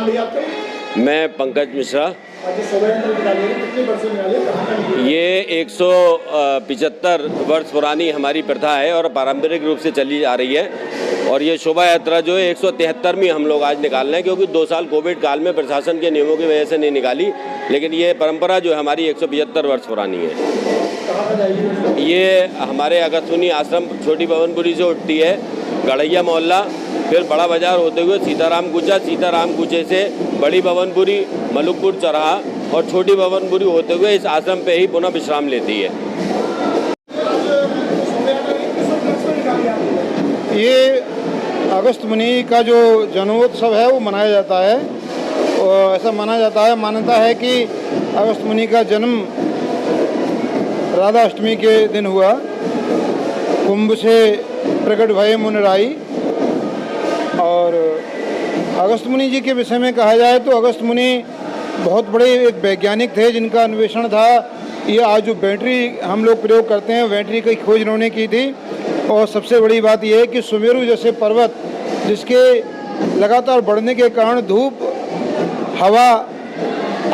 लिया आपका? मैं पंकज मिश्रा। ये 175 वर्ष पुरानी हमारी प्रथा है और पारंपरिक रूप से चली आ रही है। और ये शोभा यात्रा जो है 173वीं हम लोग आज निकाल रहे हैं, क्योंकि 2 साल कोविड काल में प्रशासन के नियमों की वजह से नहीं निकाली, लेकिन ये परंपरा जो है हमारी 175 वर्ष पुरानी है। ये हमारे अगस्त्यमुनि आश्रम छोटी भवनपुरी से उठती है, गढ़ैया मोहल्ला, फिर बड़ा बाजार होते हुए सीताराम कूचे से बड़ी भवनपुरी, मलुकपुर चौराहा और छोटी भवनपुरी होते हुए इस आश्रम पे ही पुनः विश्राम लेती है। ये अगस्त्यमुनि का जो जन्मोत्सव है वो मनाया जाता है, और ऐसा माना जाता है, मान्यता है कि अगस्त्यमुनि का जन्म राधा अष्टमी के दिन हुआ। कुंभ से प्रकट भये मुनिराई। और अगस्त्यमुनि जी के विषय में कहा जाए तो अगस्त्यमुनि बहुत बड़े एक वैज्ञानिक थे, जिनका अन्वेषण था ये आज जो बैटरी हम लोग प्रयोग करते हैं, बैटरी की खोज इन्होंने की थी। और सबसे बड़ी बात यह है कि सुमेरु जैसे पर्वत, जिसके लगातार बढ़ने के कारण धूप, हवा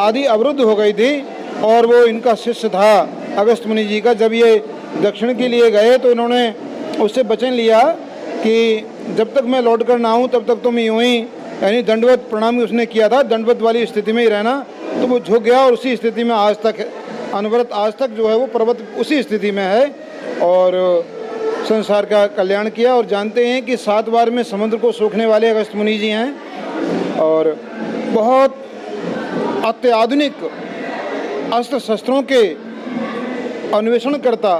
आदि अवरुद्ध हो गई थी, और वो इनका शिष्य था अगस्त्यमुनि जी का। जब ये दक्षिण के लिए गए तो इन्होंने उससे वचन लिया कि जब तक मैं लौट कर ना आऊँ तब तक तो मैं यूँ ही, यानी दंडवत प्रणाम उसने किया था, दंडवत वाली स्थिति में ही रहना। तो वो झुक गया और उसी स्थिति में आज तक अनवरत, आज तक जो है वो पर्वत उसी स्थिति में है और संसार का कल्याण किया। और जानते हैं कि 7 बार में समुद्र को सोखने वाले अगस्त्यमुनि जी हैं, और बहुत अत्याधुनिक अस्त्र शस्त्रों के अन्वेषण करता,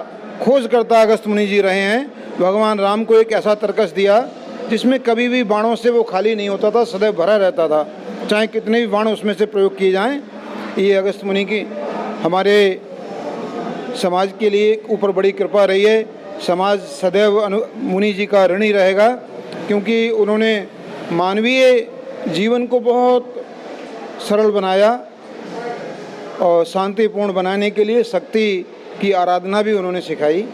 खोज करता अगस्त्यमुनि जी रहे हैं। भगवान राम को एक ऐसा तर्कस दिया जिसमें कभी भी बाणों से वो खाली नहीं होता था, सदैव भरा रहता था, चाहे कितने भी बाण उसमें से प्रयोग किए जाएं। ये अगस्त्यमुनि की हमारे समाज के लिए ऊपर बड़ी कृपा रही है। समाज सदैव मुनि जी का ऋणी रहेगा, क्योंकि उन्होंने मानवीय जीवन को बहुत सरल बनाया और शांतिपूर्ण बनाने के लिए शक्ति की आराधना भी उन्होंने सिखाई।